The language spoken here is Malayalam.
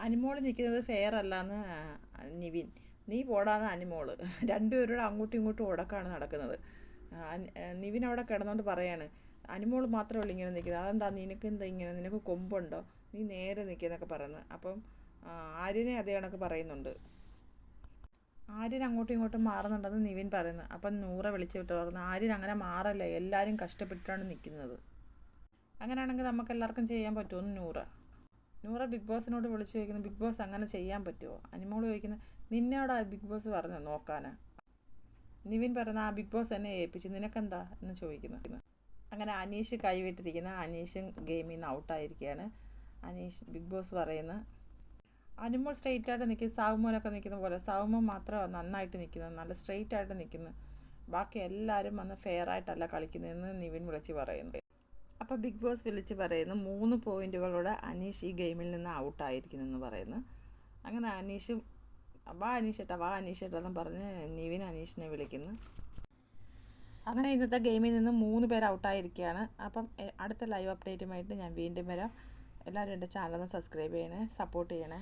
അനിമോൾ നിൽക്കുന്നത് ഫെയർ അല്ലാന്ന് നിവിൻ. നീ പോടാന്ന് അനിമോള്. രണ്ടുപേരോട് അങ്ങോട്ടും ഇങ്ങോട്ടും ഉടക്കാണ് നടക്കുന്നത്. നിവിൻ അവിടെ കിടന്നുകൊണ്ട് പറയാണ്, അനിമോൾ മാത്രമേ ഉള്ളൂ ഇങ്ങനെ നിൽക്കുന്നത്, അതെന്താ നിനക്ക് എന്താ ഇങ്ങനെ, നിനക്ക് കൊമ്പുണ്ടോ, നീ നേരെ നിൽക്കുന്നൊക്കെ പറയുന്നത്. അപ്പം ആര്യനെ അതേ കണക്ക് പറയുന്നുണ്ട്. ആര്യൻ അങ്ങോട്ടും ഇങ്ങോട്ടും മാറുന്നുണ്ടെന്ന് നിവിൻ പറയുന്നു. അപ്പം നൂറ വിളിച്ചു വിട്ട് പറഞ്ഞു, ആര്യൻ അങ്ങനെ മാറല്ലേ, എല്ലാവരും കഷ്ടപ്പെട്ടിട്ടാണ് നിൽക്കുന്നത്. അങ്ങനെയാണെങ്കിൽ നമുക്ക് എല്ലാവർക്കും ചെയ്യാൻ പറ്റുമെന്ന് നൂറ ബിഗ് ബോസിനോട് വിളിച്ചു ചോദിക്കുന്നു, ബിഗ് ബോസ് അങ്ങനെ ചെയ്യാൻ പറ്റുമോ? അനിമോൾ ചോദിക്കുന്നത്, നിന്നോടാ ബിഗ് ബോസ് പറഞ്ഞു നോക്കാനാ. നിവിൻ പറയുന്ന, ആ ബിഗ് ബോസ് എന്നെ ഏൽപ്പിച്ചു, നിനക്കെന്താ എന്ന് ചോദിക്കുന്നു. അങ്ങനെ അനീഷ് കൈവിട്ടിരിക്കുന്ന അനീഷും ഗെയിമിൽ നിന്ന് ഔട്ടായിരിക്കുകയാണ്. ബിഗ് ബോസ് പറയുന്ന അനിമോൾ സ്ട്രെയിറ്റ് ആയിട്ട് നിൽക്കും, സൗമോനൊക്കെ നിൽക്കുന്ന പോലെ. സൗമോൻ മാത്രം നന്നായിട്ട് നിൽക്കുന്നത്, നല്ല സ്ട്രെയിറ്റ് ആയിട്ട് നിൽക്കുന്നു. ബാക്കി എല്ലാവരും വന്ന് ഫെയർ ആയിട്ടല്ല കളിക്കുന്നതെന്ന് നിവിൻ വിളിച്ച് പറയുന്നു. അപ്പോൾ ബിഗ് ബോസ് വിളിച്ച് പറയുന്നു, 3 പോയിൻറ്റുകളോടെ അനീഷ് ഈ ഗെയിമിൽ നിന്ന് ഔട്ടായിരിക്കുന്നെന്ന് പറയുന്നു. അങ്ങനെ അനീഷും വാ അനീഷേട്ടാന്നും പറഞ്ഞ് നിവിൻ അനീഷിനെ വിളിക്കുന്നു. അങ്ങനെ ഇന്നത്തെ ഗെയിമിൽ നിന്ന് 3 പേർ ഔട്ടായിരിക്കുകയാണ്. അപ്പം അടുത്ത ലൈവ് അപ്ഡേറ്റുമായിട്ട് ഞാൻ വീണ്ടും വരാം. എല്ലാവരും എൻ്റെ ചാനൽ ഒന്ന് സബ്സ്ക്രൈബ് ചെയ്യണേ, സപ്പോർട്ട് ചെയ്യണേ.